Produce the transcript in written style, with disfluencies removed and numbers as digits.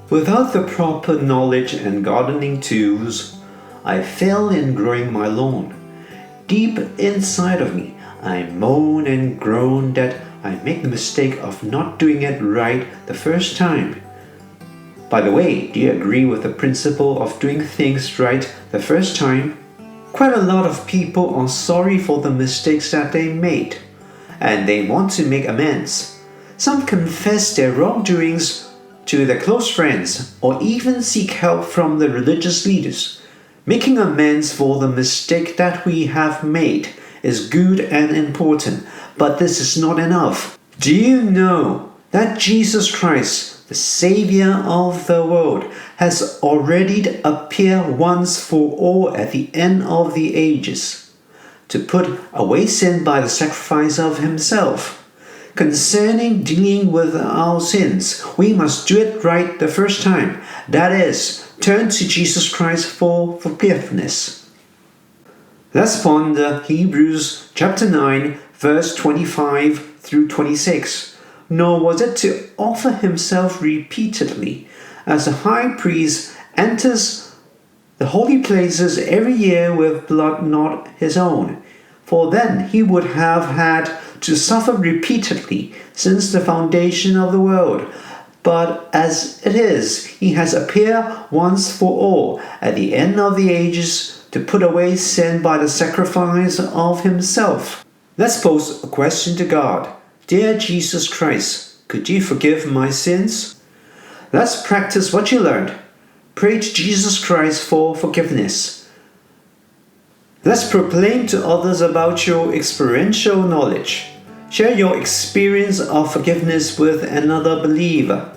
Without the proper knowledge and gardening tools, I fail in growing my lawn. Deep inside of me, I moan and groan that I make the mistake of not doing it right the first time. By the way, do you agree with the principle of doing things right the first time? Quite a lot of people are sorry for the mistakes that they made, and they want to make amends. Some confess their wrongdoings to their close friends or even seek help from the religious leaders. Making amends for the mistake that we have made is good and important, but this is not enough. Do you know that Jesus Christ, the Saviour of the world, has already appeared once for all at the end of the ages to put away sin by the sacrifice of himself? Concerning dealing with our sins, we must do it right the first time. That is, turn to Jesus Christ for forgiveness. Let's ponder Hebrews chapter 9, verse 25 through 26. Nor was it to offer himself repeatedly, as a high priest enters the holy places every year with blood not his own. For then he would have had to suffer repeatedly since the foundation of the world. But as it is, he has appeared once for all at the end of the ages to put away sin by the sacrifice of himself. Let's pose a question to God. Dear Jesus Christ, could you forgive my sins? Let's practice what you learned. Pray to Jesus Christ for forgiveness. Let's proclaim to others about your experiential knowledge. Share your experience of forgiveness with another believer.